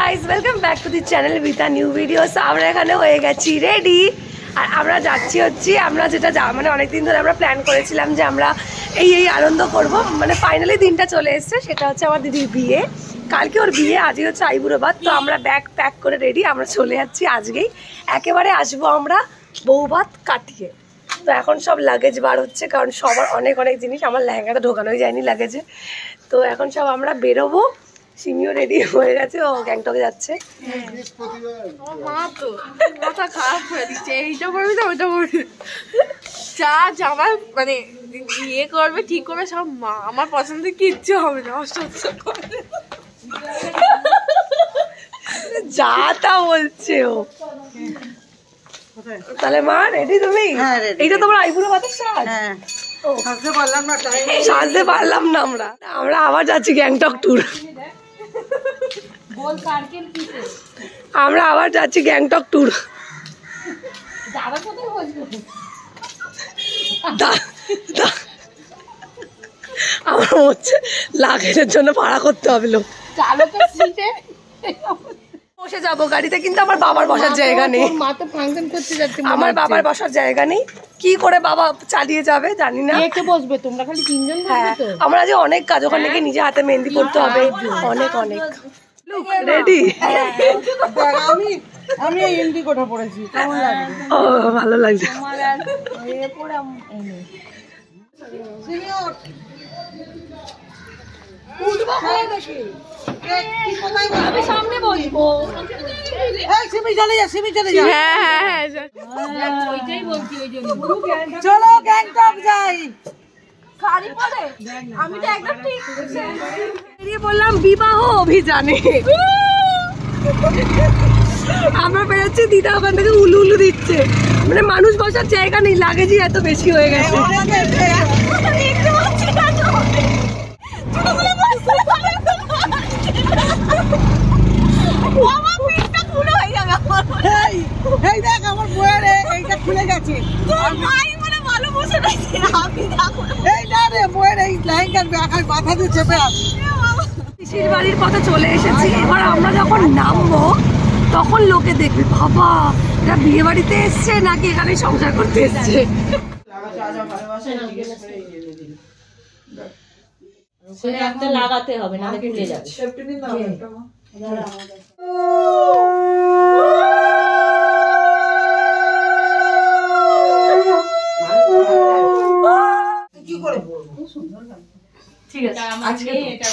Guys, welcome back to the channel with a new videos. আমরা এখানে হয়ে গেছি রেডি, আর আমরা যাচ্ছি আমরা যেটা মানে অনেকদিন ধরে আমরা প্ল্যান করেছিলাম যে আমরা এই আনন্দ করব, মানে ফাইনালি দিনটা চলে এসছে। সেটা হচ্ছে আমার দিদির বিয়ে, কালকে ওর বিয়ে, আজকে হচ্ছে আইবুড়ো ভাত। তো আমরা ব্যাগ প্যাক করে রেডি, আমরা চলে যাচ্ছি আজকেই, একেবারে আসবো আমরা বউ ভাত কাটিয়ে। তো এখন সব লাগেজ বার হচ্ছে, কারণ সবার অনেক জিনিস, আমার লেহেঙ্গাটা ঢোকানোই যায়নি লাগেজে। তো এখন সব আমরা বেরোবো, সিমিও রেডি হয়ে গেছে, ও গ্যাংটকে যাচ্ছে। মাথা খারাপ হয়ে দিচ্ছে, এইটা করবি তো ওইটা করবি, যা জামা মানে ইয়ে করবে ঠিক করবে সব মা, আমার পছন্দের কিচ্ছু হবে না। যা তা বলছে ও। তাহলে মা রেডি তুমি? এইটা তোমার আইবুড়ো ভাতের সাজ? সাজতে পারলাম না আমরা আবার যাচ্ছি গ্যাংটক ট্যুর। আমরা আবার যাচ্ছি গ্যাংটক ট্যুর। আমার হচ্ছে লাগেজের জন্য ভাড়া করতে হবে লোক। বসে যাবো গাড়িতে, কিন্তু আমার বাবার বসার জায়গা নেই। আমার বাবার বসার জায়গা নেই, কি করে বাবা চালিয়ে যাবে জানি না। বসবে তোমরা খালি তিনজন? হ্যাঁ, আমরা যে অনেক কাজ, ওখানে গিয়ে নিজে হাতে মেহেন্দি করতে হবে, অনেক রেডি। আমি এই এমডি কোটা পড়েছি, কেমন লাগে? ও ভালো লাগছে। আমি সামনে বসবো। চলো গ্যাংটক যাই। আমি তো একদম ঠিক বেরিয়ে বললাম বিবাহ অভিযানে। আমরা বেরোচ্ছি, দিদা ওখান থেকে উলু উলু দিচ্ছে, মানে মানুষ বসার জায়গা নেই, লাগেজই এত বেশি হয়ে গেছে। পিসির বাড়ির পথে চলে এসেছি, এবার আমরা যখন নামবো তখন লোকে দেখবে বাবা এরা বিয়ে বাড়িতে এসছে নাকি এখানে সংসার করতে এসছে। লাগাতে হবে না, খুলে যাবে। কি করে বলবো, সুন্দর লাগে। ঠিক আছে, আজকে এটা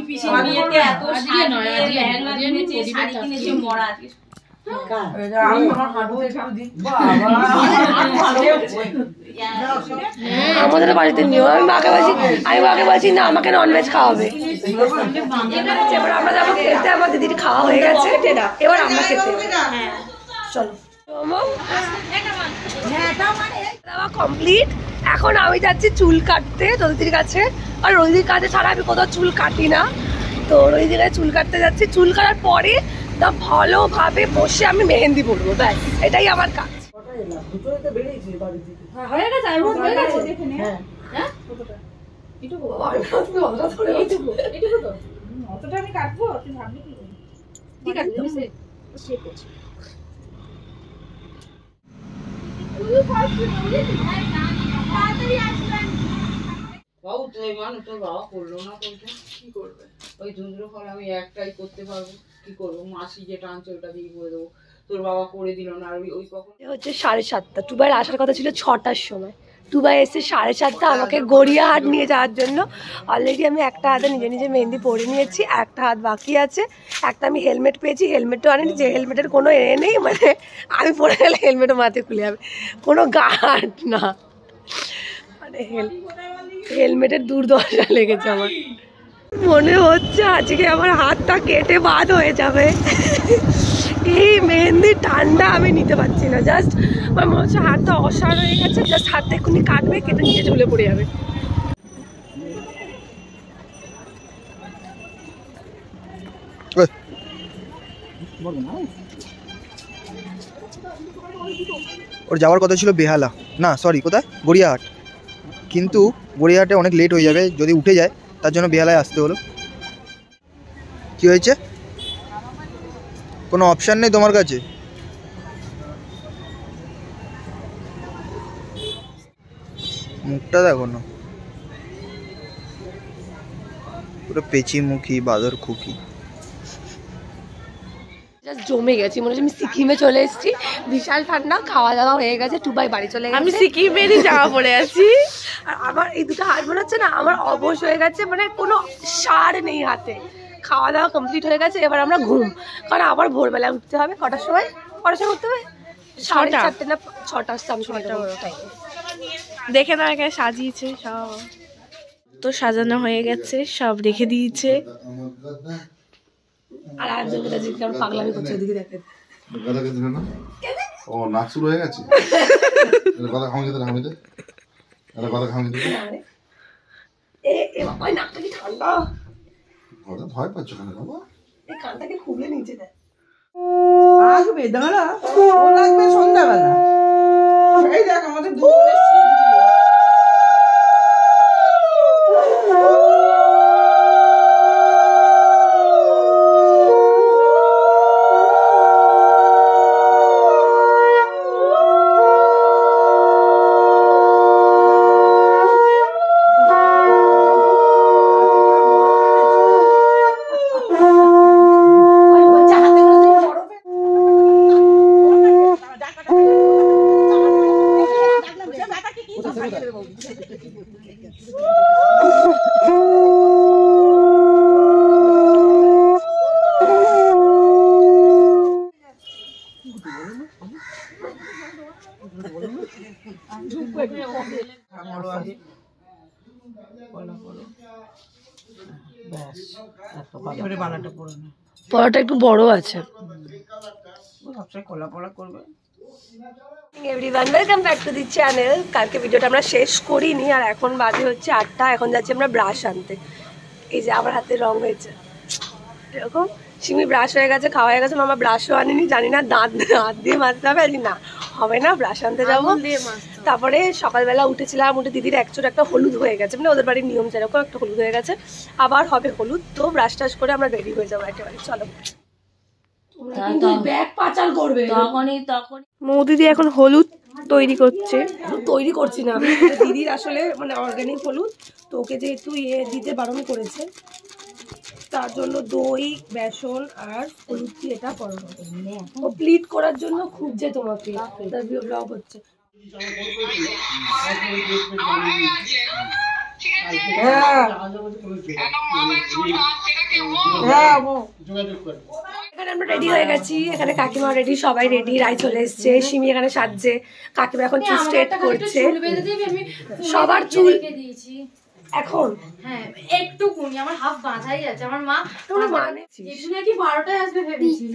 পিসির বিয়েতে এত শাড়ি নয়, আজকে লেহেঙ্গা কিনেছে, শাড়ি কিনেছে, মরা আজকে আমাদের বাড়িতে নিয়ম। আমি মাকে বলছি না, আমাকে ননভেজ খাওয়াবে। এবার আমরা যাবো খেতে, আমার দিদির খাওয়া হয়ে গেছে, এবার আমরা খেতে। চলো কমপ্লিট। এখন আমি যাচ্ছি চুল কাটতে রোহিদির কাছে, আর রোহিদির কাছে ছাড়া আমি কোথাও চুল কাটি না। তো রোহিদির কাছে চুল কাটতে যাচ্ছি, চুল কাটার পরে তা ভালোভাবে বসে আমি মেহেন্দি পরবো, ব্যাস এটাই আমার কাজ। তোর বাবা করলো না, কি করবে? ওই ধুন্দ্র ফল আমি একটাই করতে পারবো, কি করবো? মাসি যেটা আনছে ওটা দিয়ে করে দেবো, তোর বাবা করে দিল না। আর ওই কখন হচ্ছে 7:30, টুবাইয়ের আসার কথা ছিল 6টার সময়, টুবাই এসে 7:30 আমাকে গড়িয়াহাট নিয়ে যাওয়ার জন্য। অলরেডি আমি একটা হাতে নিজে মেহেন্দি পরে নিয়েছি, একটা হাত বাকি আছে। একটা আমি হেলমেট পেয়েছি, হেলমেটও আনিনি, যে হেলমেটের কোনো নেই, মানে আমি পরে গেলে হেলমেটও মাথায় খুলে যাবে, কোনো গার্ড না, মানে হেলমেটের দুর্দশা লেগেছে আমার। মনে হচ্ছে আজকে আমার হাতটা কেটে বাদ হয়ে যাবে। এই মেহেন্দি ঠান্ডা আমি নিতে পারছি না, জাস্ট আমার মনে হচ্ছে হাতটা অসাড় হয়ে গেছে, জাস্ট হাতটা এক্ষুনি কাটবে, কেটে নিচে ঝুলে পড়ে যাবে। ওর যাওয়ার কথা ছিল বেহালা, না সরি কোথায়, গড়িয়াহাট, কিন্তু গড়িয়াহাটে অনেক লেট হয়ে যাবে, যদি উঠে যায় তার জন্য বেহালায় আসতে হলো। কি হয়েছে? কোনো অপশান নেই তোমার কাছে? মুখটা দেখো না, পুরো পেঁচি মুখী বাদর খুকি। জমে গেছি, মনে হচ্ছে আমি সিকিমে চলে এসেছি। বিশাল ঠান্ডা, খাওয়া দাওয়া হয়ে গেছে, টুবাই বাড়ি চলে গেছে। আমি সিকিমেরই জামা পরে আছি। আর আমার এই দুটো হাত মনে হচ্ছে না আমার অবশ হয়ে গেছে, মানে কোনো সার নেই হাতে। খাওয়া দাওয়া কমপ্লিট হয়ে গেছে, এবার আমরা ঘুম, কারণ আবার ভোরবেলা উঠতে হবে। কটার সময় উঠতে হবে? 4:30 না 6টার সময়। দেখে না এখানে সাজিয়েছে সব, তো সাজানো হয়ে গেছে, সব রেখে দিয়েছে। আর একজনকে দেখি আমরা পাগলামি করছে, ওদিকে দেখেন। ও নাক শুরু হয়ে গেছে। কথা খামি দিতে খামি দে, কথা খামি দিতে। এ বাবা, নাকটা কি ঠান্ডা! ভয় পাচ্ছ কেন বাবা? এই কানটাকে খুলে নিচে দেয়। আসবে দাঁড়া, ও লাগবে সন্ধ্যাবেলা। এই দেখ আমাদের পরোটা একটু বড় আছে। Everyone, welcome back to the channel. কালকে ভিডিওটা আমরা শেষ করিনি, আর এখন বাজে হচ্ছে 8টা। এখন যাচ্ছি আমরা ব্রাশ আনতে। এই যে আমার হাতে রং হয়েছে এরকম। সিমি ব্রাশ হয়ে গেছে, খাওয়া হয়ে গেছে, মামা ব্রাশও আনেনি। জানি না দাঁত দিয়ে মাজতে হবে, না হবে না, ব্রাশ আনতে যাবো। তারপরে সকালবেলা উঠেছিলাম, উঠে দিদির একচোট একটা হলুদ হয়ে গেছে, মানে ওদের বাড়ির নিয়ম যেরকম একটা হলুদ হয়ে গেছে, আবার হবে হলুদ। তো ব্রাশ টাশ করে আমরা রেডি হয়ে যাবো একেবারে। চলো, ব্যাগ পাচার করবে তখন। মৌদিদি এখন হলুদ তৈরি করছে। তৈরি করছি না, দিদির আসলে মানে অর্গানিক হলুদ, তো ওকে যেহেতু দিতে বারণ করেছে, তার জন্য দই, বেসন আর হলুদ দিয়ে এটা করো। ও প্লিট করার জন্য খুঁজছে তোমাকে, তার ব্লগ হচ্ছে। এখানে আমরা রেডি হয়ে গেছি, এখানে কাকিমা রেডি, সবাই রেডি, রাই চলে এসছে, সিমি এখানে সাজছে, কাকিমা এখন চুল স্ট্রেট করছে। সবার চুল এখন একটুকুনি আমার হাফ বাঁধাই আছে। আমার মা মানে নাকি 12টায় আসবে ভেবেছিল,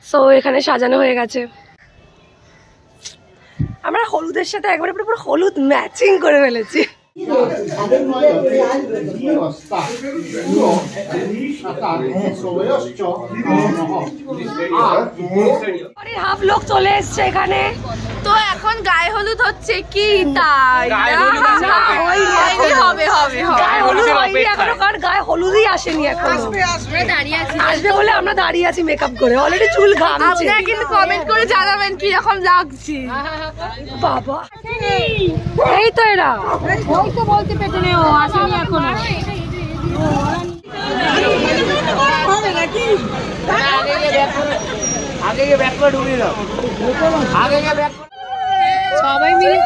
সো এখানে সাজানো হয়ে গেছে। আমরা হলুদের সাথে একবারে পুরো হলুদ ম্যাচিং করে ফেলেছি। হাফ লোক চলে এসছে এখানে, তো এখন গায়ে হলুদ হচ্ছে কি তাই হবে গায়ে হলুদ হয়নি এখনো, কারণ গায়ে হলুদই আসেনি এখন। আসবে বলে আমরা দাঁড়িয়ে আছি মেকআপ করে, অলরেডি চুল ঘামছে। আপনারা কিন্তু কমেন্ট করে জানাবেন কি রকম লাগছে। বাবা এই তো এরা বলতে পেটে নেই, ও আসেনি এখনো। সবাই মিলে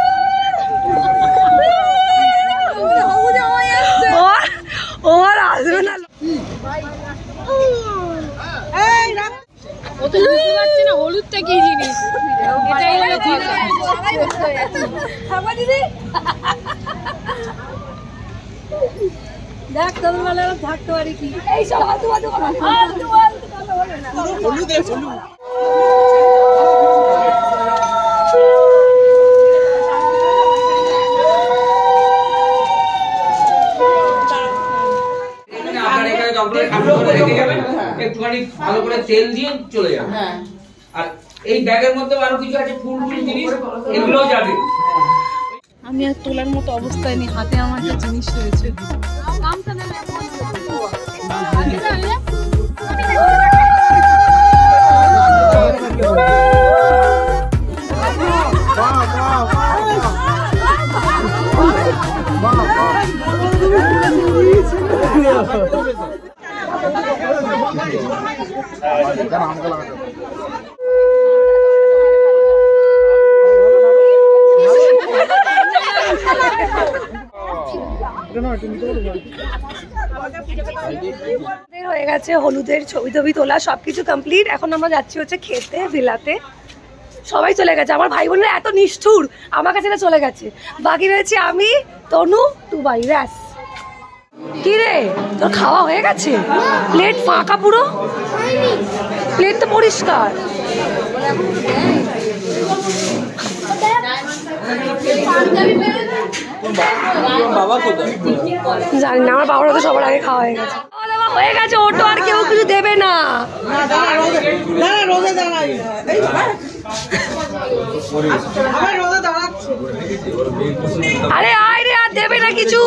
ও আর আসবে না। ও তো বুঝতে পারছে না হলুদটা কি জিনিস। এটাই হলো দেখ তোর বেলা থাকতে পারি কি এই সব আলতু আলতু একটুখানি ভালো করে তেল দিয়ে চলে যাবে। আর এই ব্যাগের মধ্যে আরো কিছু আছে, ফুল জিনিস, এগুলো যাবে। আমি আর তোলার মতো অবস্থায় নেই, হাতে আমার যে জিনিস রয়েছে। হয়ে গেছে হলুদের ছবি টবি তোলা, সবকিছু কমপ্লিট। এখন আমরা যাচ্ছি হচ্ছে খেতে, ভিলাতে। সবাই চলে গেছে, আমার ভাই বোনেরা এত নিষ্ঠুর, আমার কাছে চলে গেছে। বাকি রয়েছে আমি, তনু, টুবাই, ব্যাস। কি রে, তোর খাওয়া হয়ে গেছে? প্লেট ফাঁকা পুরো, প্লেট তো পরিষ্কার। জানি না, আমার বাবার তো সবার আগে খাওয়া হয়ে গেছে। হয়ে গেছে, ওটো আর কেউ কিছু দেবে না। আরে আয় রে, আর দেবে না কিছু,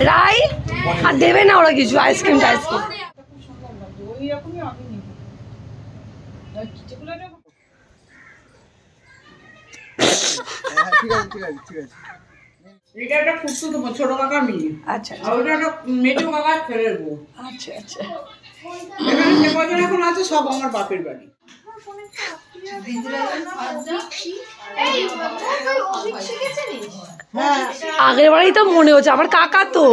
রাই আর দেবে না ওরা কিছু, আইসক্রিম টাইসক্রিম। এটা একটা খুঁজতো ছোট কাকার মেয়ে। আচ্ছা আর ওটা একটা মেজো কাকার ছেলের বউ। আচ্ছা আচ্ছা। এখানে যে কজন এখন আছে সব আমার বাপের বাড়ি। আগের বারেই তো মনে হচ্ছে আমার কাকা তো।